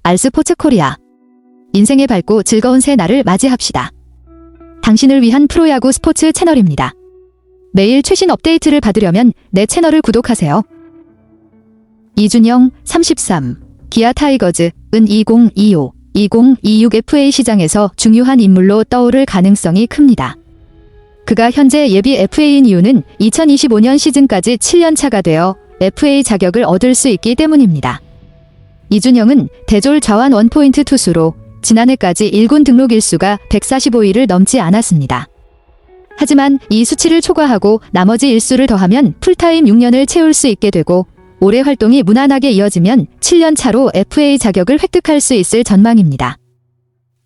알스포츠코리아. 인생의 밝고 즐거운 새날을 맞이합시다. 당신을 위한 프로야구 스포츠 채널입니다. 매일 최신 업데이트를 받으려면 내 채널을 구독하세요. 이준영, 33. 기아 타이거즈은 2025, 2026 FA 시장에서 중요한 인물로 떠오를 가능성이 큽니다. 그가 현재 예비 FA인 이유는 2025년 시즌까지 7년차가 되어 FA 자격을 얻을 수 있기 때문입니다. 이준영은 대졸 좌완 원포인트 투수로 지난해까지 1군 등록 일수가 145일을 넘지 않았습니다. 하지만 이 수치를 초과하고 나머지 일수를 더하면 풀타임 6년을 채울 수 있게 되고 올해 활동이 무난하게 이어지면 7년 차로 FA 자격을 획득할 수 있을 전망입니다.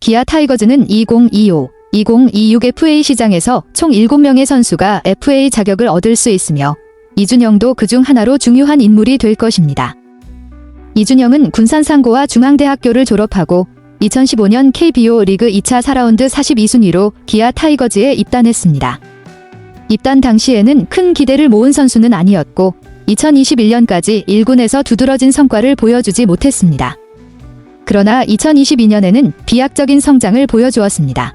기아 타이거즈는 2025, 2026 FA 시장에서 총 7명의 선수가 FA 자격을 얻을 수 있으며 이준영도 그중 하나로 중요한 인물이 될 것입니다. 이준영은 군산상고와 중앙대학교를 졸업하고 2015년 KBO 리그 2차 4라운드 42순위로 기아 타이거즈에 입단했습니다. 입단 당시에는 큰 기대를 모은 선수는 아니었고 2021년까지 1군에서 두드러진 성과를 보여주지 못했습니다. 그러나 2022년에는 비약적인 성장을 보여주었습니다.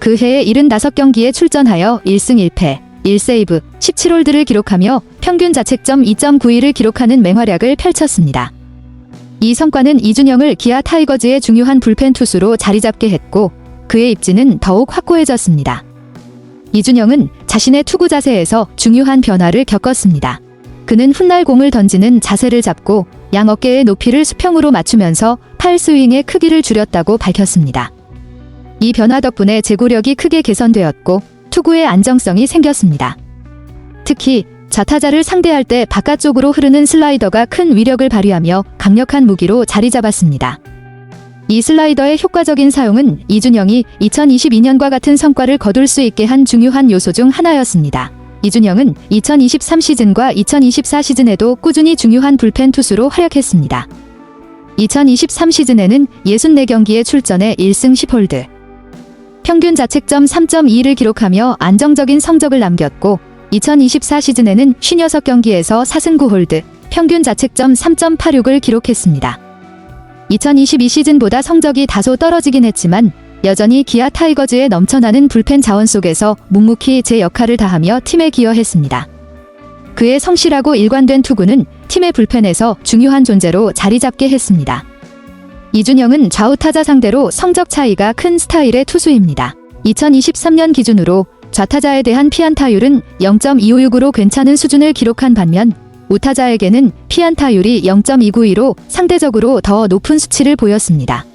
그 해에 75경기에 출전하여 1승 1패, 1세이브, 17홀드를 기록하며 평균 자책점 2.91을 기록하는 맹활약을 펼쳤습니다. 이 성과는 이준영을 기아 타이거즈의 중요한 불펜 투수로 자리잡게 했고 그의 입지는 더욱 확고해졌습니다. 이준영은 자신의 투구 자세에서 중요한 변화를 겪었습니다. 그는 훗날 공을 던지는 자세를 잡고 양 어깨의 높이를 수평으로 맞추면서 팔 스윙의 크기를 줄였다고 밝혔습니다. 이 변화 덕분에 제구력이 크게 개선되었고 투구의 안정성이 생겼습니다. 특히 좌타자를 상대할 때 바깥쪽으로 흐르는 슬라이더가 큰 위력을 발휘하며 강력한 무기로 자리 잡았습니다. 이 슬라이더의 효과적인 사용은 이준영이 2022년과 같은 성과를 거둘 수 있게 한 중요한 요소 중 하나였습니다. 이준영은 2023 시즌과 2024 시즌에도 꾸준히 중요한 불펜 투수로 활약했습니다. 2023 시즌에는 64경기에 출전해 1승 10홀드, 평균 자책점 3.2를 기록하며 안정적인 성적을 남겼고 2024 시즌에는 56경기에서 4승 9홀드, 평균 자책점 3.86을 기록했습니다. 2022 시즌보다 성적이 다소 떨어지긴 했지만 여전히 기아 타이거즈의 넘쳐나는 불펜 자원 속에서 묵묵히 제 역할을 다하며 팀에 기여했습니다. 그의 성실하고 일관된 투구는 팀의 불펜에서 중요한 존재로 자리 잡게 했습니다. 이준영은 좌우타자 상대로 성적 차이가 큰 스타일의 투수입니다. 2023년 기준으로 좌타자에 대한 피안타율은 0.256으로 괜찮은 수준을 기록한 반면 우타자에게는 피안타율이 0.292로 상대적으로 더 높은 수치를 보였습니다.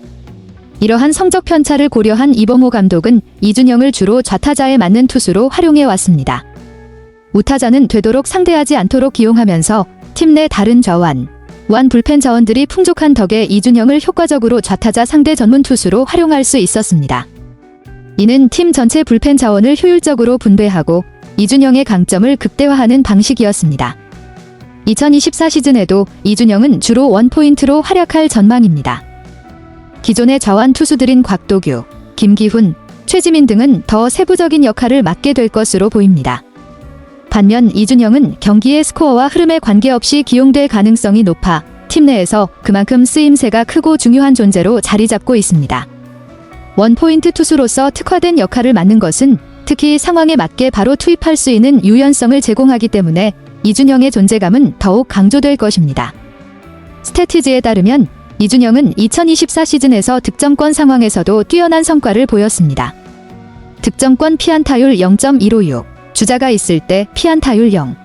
이러한 성적 편차를 고려한 이범호 감독은 이준영을 주로 좌타자에 맞는 투수로 활용해 왔습니다. 우타자는 되도록 상대하지 않도록 기용하면서 팀 내 다른 좌완, 우완 불펜 자원들이 풍족한 덕에 이준영을 효과적으로 좌타자 상대 전문 투수로 활용할 수 있었습니다. 이는 팀 전체 불펜 자원을 효율적으로 분배하고 이준영의 강점을 극대화하는 방식이었습니다. 2024 시즌에도 이준영은 주로 원포인트로 활약할 전망입니다. 기존의 좌완 투수들인 곽도규, 김기훈, 최지민 등은 더 세부적인 역할을 맡게 될 것으로 보입니다. 반면 이준영은 경기의 스코어와 흐름에 관계없이 기용될 가능성이 높아 팀 내에서 그만큼 쓰임새가 크고 중요한 존재로 자리 잡고 있습니다. 원포인트 투수로서 특화된 역할을 맡는 것은 특히 상황에 맞게 바로 투입할 수 있는 유연성을 제공하기 때문에 이준영의 존재감은 더욱 강조될 것입니다. 스태티즈에 따르면 이준영은 2024 시즌에서 득점권 상황에서도 뛰어난 성과를 보였습니다. 득점권 피안타율 0.156, 주자가 있을 때 피안타율 0,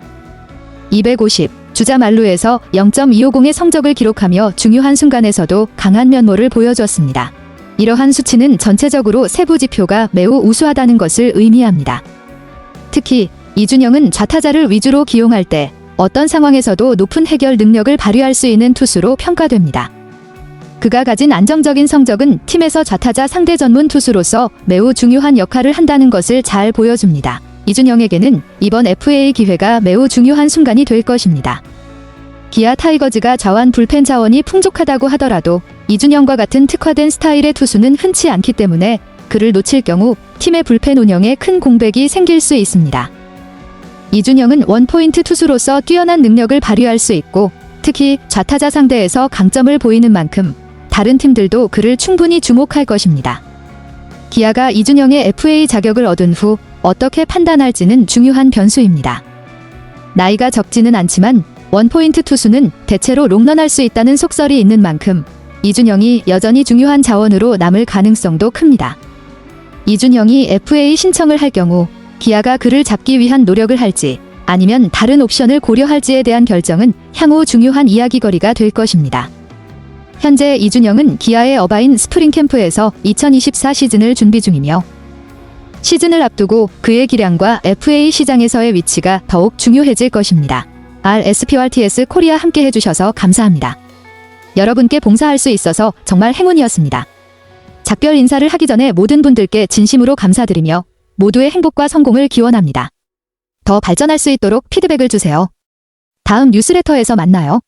250, 주자 만루에서 0.250의 성적을 기록하며 중요한 순간에서도 강한 면모를 보여줬습니다. 이러한 수치는 전체적으로 세부 지표가 매우 우수하다는 것을 의미합니다. 특히 이준영은 좌타자를 위주로 기용할 때 어떤 상황에서도 높은 해결 능력을 발휘할 수 있는 투수로 평가됩니다. 그가 가진 안정적인 성적은 팀에서 좌타자 상대 전문 투수로서 매우 중요한 역할을 한다는 것을 잘 보여줍니다. 이준영에게는 이번 FA 기회가 매우 중요한 순간이 될 것입니다. 기아 타이거즈가 좌완 불펜 자원이 풍족하다고 하더라도 이준영과 같은 특화된 스타일의 투수는 흔치 않기 때문에 그를 놓칠 경우 팀의 불펜 운영에 큰 공백이 생길 수 있습니다. 이준영은 원포인트 투수로서 뛰어난 능력을 발휘할 수 있고 특히 좌타자 상대에서 강점을 보이는 만큼 다른 팀들도 그를 충분히 주목할 것입니다. 기아가 이준영의 FA 자격을 얻은 후 어떻게 판단할지는 중요한 변수입니다. 나이가 적지는 않지만 원포인트 투수는 대체로 롱런할 수 있다는 속설이 있는 만큼 이준영이 여전히 중요한 자원으로 남을 가능성도 큽니다. 이준영이 FA 신청을 할 경우 기아가 그를 잡기 위한 노력을 할지 아니면 다른 옵션을 고려할지에 대한 결정은 향후 중요한 이야기거리가 될 것입니다. 현재 이준영은 기아의 어바인 스프링 캠프에서 2024 시즌을 준비 중이며 시즌을 앞두고 그의 기량과 FA 시장에서의 위치가 더욱 중요해질 것입니다. RSPRTS 코리아 함께 해주셔서 감사합니다. 여러분께 봉사할 수 있어서 정말 행운이었습니다. 작별 인사를 하기 전에 모든 분들께 진심으로 감사드리며 모두의 행복과 성공을 기원합니다. 더 발전할 수 있도록 피드백을 주세요. 다음 뉴스레터에서 만나요.